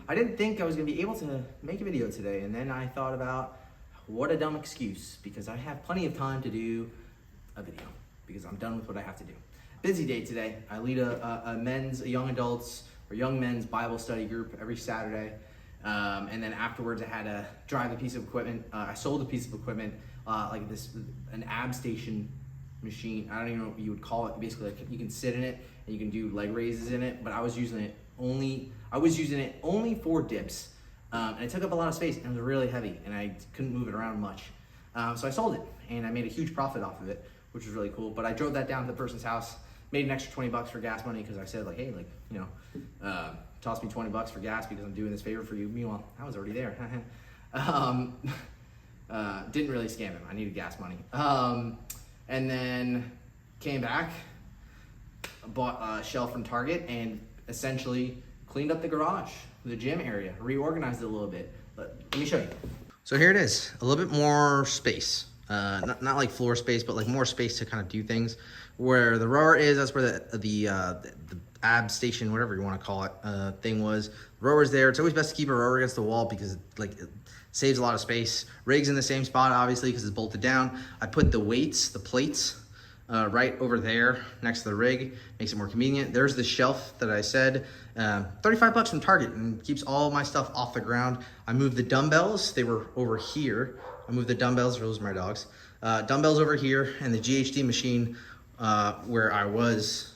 I didn't think I was gonna be able to make a video today, and then I thought about what a dumb excuse, because I have plenty of time to do a video because I'm done with what I have to do. Busy day today. I lead a young adults or young men's Bible study group every Saturday. And then afterwards I had to drive a piece of equipment. I sold a piece of equipment, an ab station machine. I don't even know what you would call it. Basically, like, you can sit in it and you can do leg raises in it, but I was using it only for dips. And it took up a lot of space and it was really heavy and I couldn't move it around much. So I sold it and I made a huge profit off of it, which was really cool. But I drove that down to the person's house, made an extra $20 for gas money because I said, like, hey, toss me $20 for gas because I'm doing this favor for you. Meanwhile, I was already there. Didn't really scam him. I needed gas money. And then came back, bought a shelf from Target, and essentially cleaned up the garage, the gym area, reorganized it a little bit. But let me show you. So here it is, a little bit more space. Not like floor space, but like more space to kind of do things. Where the rower is, that's where the ab station, whatever you want to call it, thing was. The rower's there. It's always best to keep a rower against the wall because it saves a lot of space. Rig's in the same spot, obviously, because it's bolted down. I put the weights, the plates, right over there next to the rig. Makes it more convenient. There's the shelf that I said, $35 from Target, and keeps all my stuff off the ground. I moved the dumbbells. They were over here. I moved the dumbbells. Those are my dogs. Dumbbells over here, and the GHD machine where it was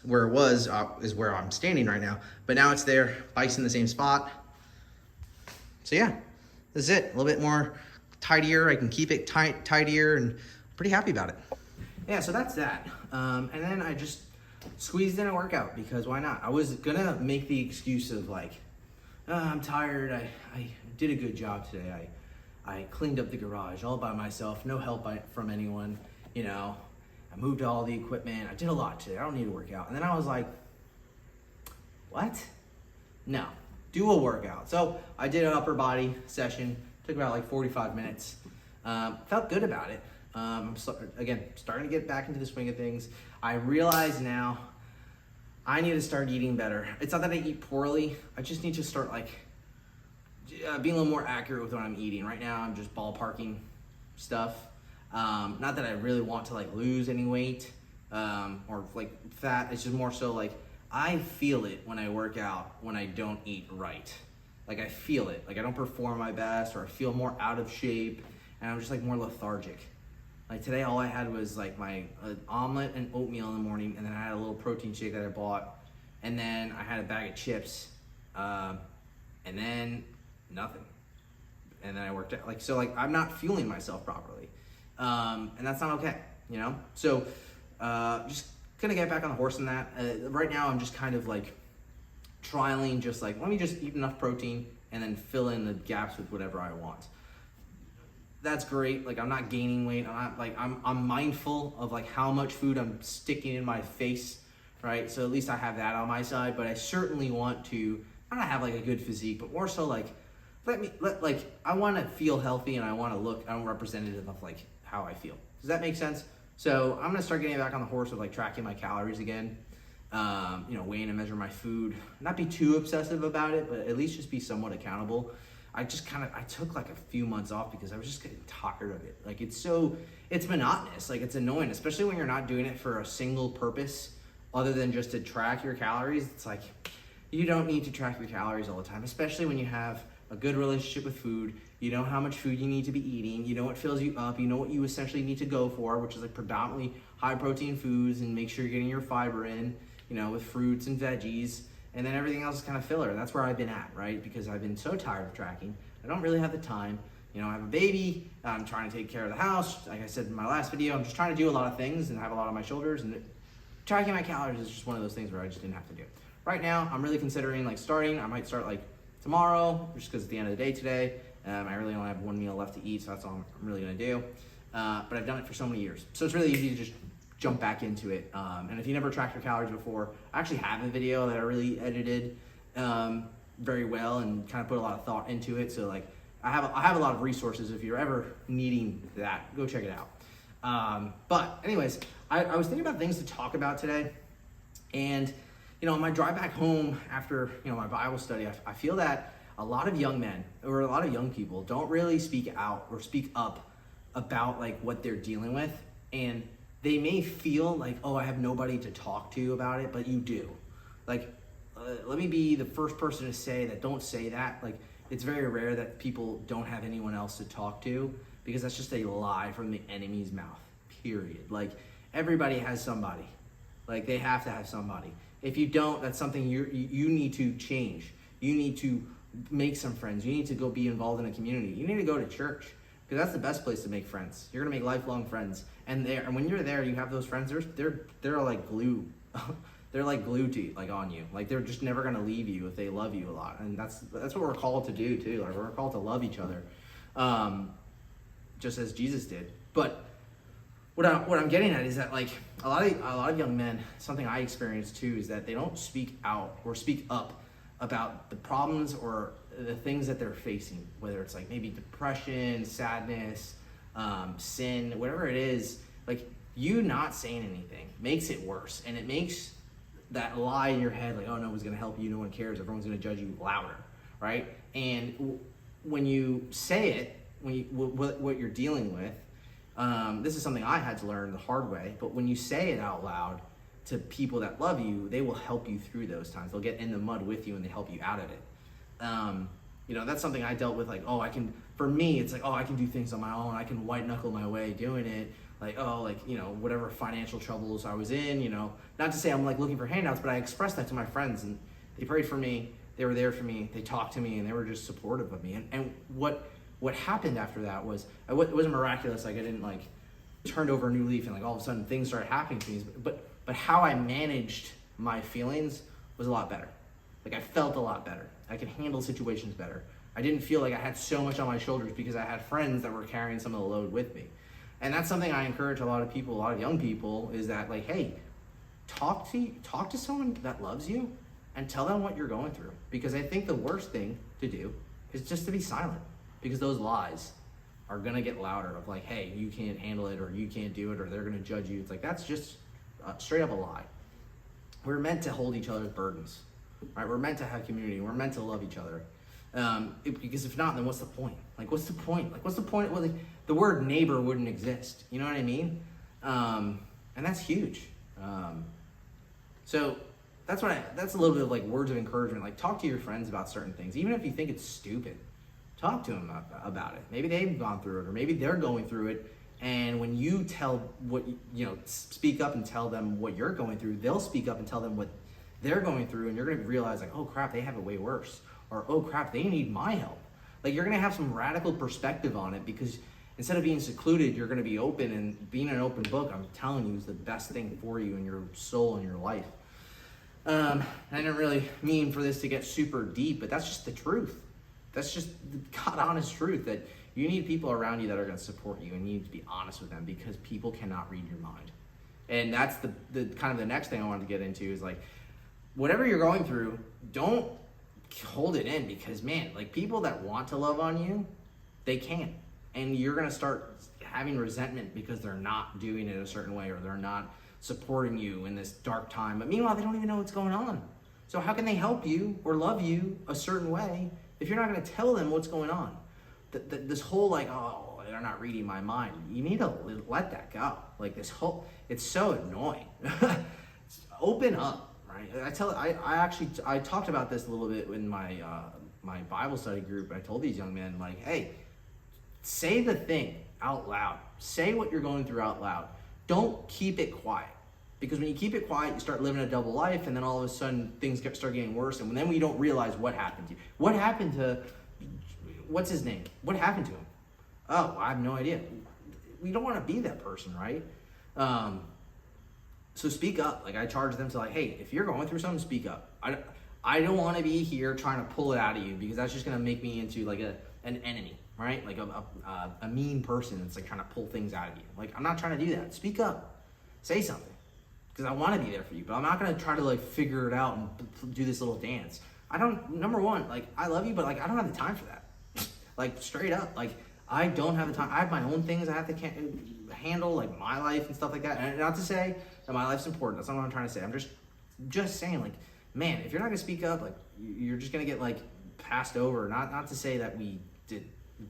is where I'm standing right now. But now it's there. Bike's in the same spot. So yeah, this is it. A little bit more tidier. I can keep it tidier, and I'm pretty happy about it. Yeah, so that's that. And then I just squeezed in a workout because why not? I was gonna make the excuse of like, I'm tired. I did a good job today. I cleaned up the garage all by myself, no help from anyone, you know. I moved all the equipment. I did a lot today. I don't need to work out. And then I was like, what? No, do a workout. So I did an upper body session. Took about like 45 minutes. Felt good about it. Again, starting to get back into the swing of things. I realize now I need to start eating better. It's not that I eat poorly. I just need to start being a little more accurate with what I'm eating. Right now, I'm just ballparking stuff. Not that I really want to lose any weight or fat. It's just more so I feel it when I work out when I don't eat right. I feel it. I don't perform my best, or I feel more out of shape, and I'm just more lethargic. Today, all I had was my omelet and oatmeal in the morning, and then I had a little protein shake that I bought, and then I had a bag of chips, and then nothing. And then I worked out. I'm not fueling myself properly. And that's not okay, you know? So, just gonna get back on the horse in that. Right now, I'm just kind of trialing, let me just eat enough protein and then fill in the gaps with whatever I want. That's great. I'm not gaining weight. I'm mindful of how much food I'm sticking in my face, right? So at least I have that on my side, but I certainly want to, not have a good physique, but more so I want to feel healthy, and I want to look, I'm representative of how I feel. Does that make sense? So I'm gonna start getting back on the horse of tracking my calories again, weighing and measuring my food. Not be too obsessive about it, but at least just be somewhat accountable. I took a few months off because I was just getting tired of it. It's monotonous. It's annoying, especially when you're not doing it for a single purpose other than just to track your calories. It's you don't need to track your calories all the time, especially when you have a good relationship with food. You know how much food you need to be eating. You know what fills you up. You know what you essentially need to go for, which is predominantly high protein foods, and make sure you're getting your fiber in, with fruits and veggies, and then everything else is kind of filler. That's where I've been at, right? Because I've been so tired of tracking. I don't really have the time. I have a baby. I'm trying to take care of the house. Like I said in my last video, I'm just trying to do a lot of things and have a lot on my shoulders, and tracking my calories is just one of those things where I just didn't have to do. Right now, I'm really considering starting. I might start tomorrow, just because it's the end of the day today. I really only have one meal left to eat, so that's all I'm really gonna do. But I've done it for so many years. So it's really easy to just jump back into it. And if you never tracked your calories before, I actually have a video that I really edited very well and kind of put a lot of thought into it. So I have a lot of resources if you're ever needing that. Go check it out. But anyways, I was thinking about things to talk about today. And on my drive back home after my Bible study, I feel that a lot of young men or a lot of young people don't really speak out or speak up about like what they're dealing with. And they may feel like, oh, I have nobody to talk to about it, but you do. Like, let me be the first person to say that don't say that. Like, it's very rare that people don't have anyone else to talk to, because that's just a lie from the enemy's mouth, period. Like, everybody has somebody. Like, they have to have somebody. If you don't, that's something you need to change. You need to make some friends. You need to go be involved in a community. You need to go to church, because that's the best place to make friends. You're gonna make lifelong friends, and when you're there, you have those friends. They're like glue. They're like glue to like on you. Like, they're just never gonna leave you if they love you a lot, and that's what we're called to do too. Like, we're called to love each other, just as Jesus did. But what I'm getting at is that, like, a lot of young men, something I experienced too, is that they don't speak out or speak up about the problems or the things that they're facing, whether it's like maybe depression, sadness, sin, whatever it is. Like, you not saying anything makes it worse, and it makes that lie in your head, like, oh, no one's gonna help you, no one cares, everyone's gonna judge you, louder, right? And when you say it, what you're dealing with, this is something I had to learn the hard way, but when you say it out loud to people that love you, they will help you through those times. They'll get in the mud with you and they help you out of it. That's something I dealt with, like, for me, it's like, I can do things on my own. I can white knuckle my way doing it. Like, whatever financial troubles I was in, not to say I'm like looking for handouts, but I expressed that to my friends, and they prayed for me. They were there for me. They talked to me, and they were just supportive of me. And what happened after that was, it wasn't miraculous. Like, I didn't like turned over a new leaf and like all of a sudden things started happening to me. But how I managed my feelings was a lot better. Like, I felt a lot better. I could handle situations better. I didn't feel like I had so much on my shoulders because I had friends that were carrying some of the load with me. And that's something I encourage a lot of people, a lot of young people, is that, like, hey, talk to someone that loves you and tell them what you're going through. Because I think the worst thing to do is just to be silent, because those lies are gonna get louder of like, hey, you can't handle it, or you can't do it, or they're gonna judge you. It's like, that's just straight up a lie. We're meant to hold each other's burdens, right? We're meant to have community. We're meant to love each other. Because if not, then what's the point? Like, what's the point? Like, what's the point? Well, like, the word neighbor wouldn't exist. You know what I mean? And that's huge. So that's a little bit of like words of encouragement. Like, talk to your friends about certain things, even if you think it's stupid. Talk to them about it. Maybe they've gone through it, or maybe they're going through it. And when you tell speak up and tell them what you're going through, they'll speak up and tell them what they're going through, and you're gonna realize, like, oh crap, they have it way worse, or oh crap, they need my help. Like, you're gonna have some radical perspective on it, because instead of being secluded, you're gonna be open, and being an open book, I'm telling you, is the best thing for you and your soul and your life. I didn't really mean for this to get super deep, but that's just the truth. That's just the God honest truth, that you need people around you that are going to support you, and you need to be honest with them, because people cannot read your mind. And that's the kind of the next thing I wanted to get into is, like, whatever you're going through, don't hold it in, because, man, like, people that want to love on you, they can't. And you're going to start having resentment because they're not doing it a certain way, or they're not supporting you in this dark time. But meanwhile, they don't even know what's going on. So how can they help you or love you a certain way if you're not going to tell them what's going on? This whole, like, oh, they're not reading my mind. You need to let that go. Like, it's so annoying. Open up, right? I talked about this a little bit in my my Bible study group. I told these young men, like, hey, say the thing out loud. Say what you're going through out loud. Don't keep it quiet. Because when you keep it quiet, you start living a double life, and then all of a sudden things start getting worse, and then we don't realize what happened to you. What happened to, what's his name? What happened to him? Oh, I have no idea. We don't want to be that person, right? So speak up. Like, I charge them to, like, hey, if you're going through something, speak up. I don't want to be here trying to pull it out of you, because that's just going to make me into like an enemy, right? Like a mean person that's like trying to pull things out of you. Like, I'm not trying to do that. Speak up. Say something. Because I want to be there for you, but I'm not going to try to like figure it out and do this little dance. Number one, like, I love you, but like, I don't have the time for that. Like, straight up, like, I don't have the time. I have my own things I have to handle, like my life and stuff like that. And not to say that my life's important. That's not what I'm trying to say. I'm just saying, like, man, if you're not going to speak up, like, you're just going to get like passed over. Not to say that we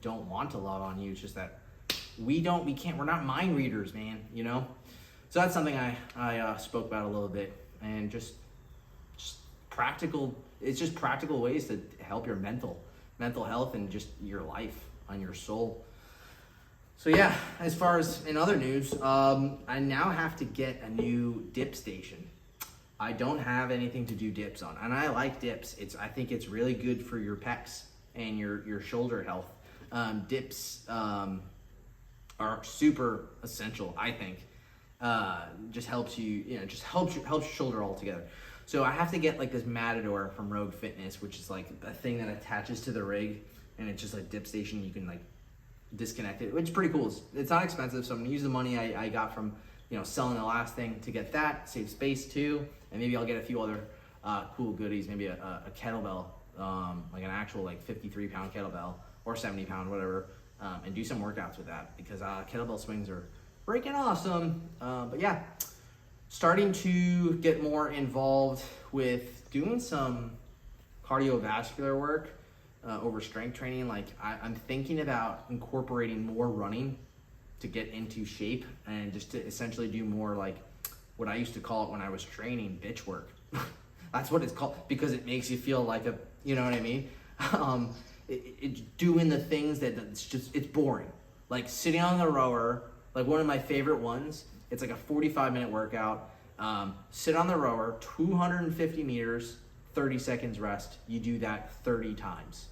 don't want to love on you. It's just that we can't. We're not mind readers, man. You know. So that's something I spoke about a little bit, and just practical. It's just practical ways to help your mental health and just your life and your soul. So yeah, as far as in other news, I now have to get a new dip station. I don't have anything to do dips on, and I like dips. I think it's really good for your pecs and your shoulder health. Dips are super essential, I think. Just helps you, just helps your shoulder all together. So I have to get like this Matador from Rogue Fitness, which is like a thing that attaches to the rig, and it's just like dip station. You can like disconnect it, which is pretty cool. It's not expensive, so I'm gonna use the money I got from selling the last thing to get that, save space too, and maybe I'll get a few other cool goodies, maybe a kettlebell, like an actual like 53-pound kettlebell or 70-pound, whatever, and do some workouts with that, because kettlebell swings are freaking awesome. But yeah, starting to get more involved with doing some cardiovascular work over strength training. Like I'm thinking about incorporating more running to get into shape, and just to essentially do more like what I used to call it when I was training, bitch work. That's what it's called, because it makes you feel like you know what I mean? It's doing the things that it's boring. Like sitting on the rower, like one of my favorite ones, it's like a 45-minute workout. Sit on the rower, 250 meters, 30 seconds rest. You do that 30 times.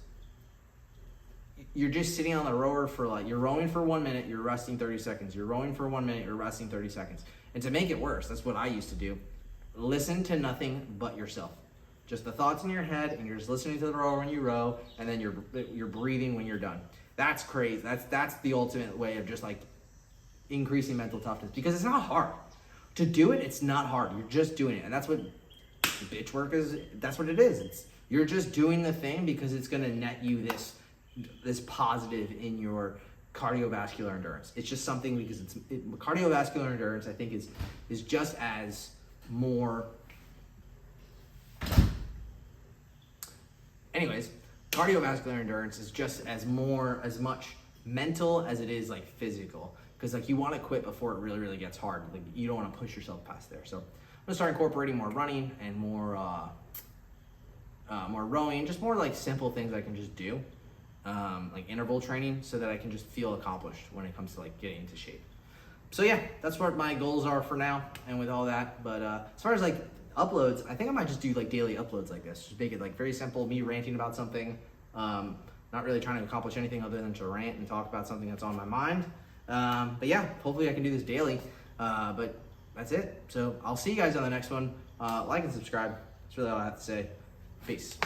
You're just sitting on the rower for you're rowing for 1 minute, you're resting 30 seconds. You're rowing for 1 minute, you're resting 30 seconds. And to make it worse, that's what I used to do. Listen to nothing but yourself. Just the thoughts in your head, and you're just listening to the rower when you row, and then you're breathing when you're done. That's crazy. That's the ultimate way of just like increasing mental toughness, because it's not hard. To do it, it's not hard. You're just doing it. And that's what bitch work is. That's what it is. You're just doing the thing because it's going to net you this positive in your cardiovascular endurance. It's just something, because cardiovascular endurance, I think, is just as more. Anyways, cardiovascular endurance is just as much mental as it is like physical, because like you want to quit before it really, really gets hard. Like you don't want to push yourself past there. So I'm gonna start incorporating more running and more rowing, just more like simple things I can just do, like interval training, so that I can just feel accomplished when it comes to like getting into shape. So yeah, that's what my goals are for now, and with all that. But as far as like uploads, I think I might just do like daily uploads like this. Just make it like very simple, me ranting about something, not really trying to accomplish anything other than to rant and talk about something that's on my mind. But yeah, hopefully I can do this daily. But that's it. So I'll see you guys on the next one. Like and subscribe. That's really all I have to say. Peace.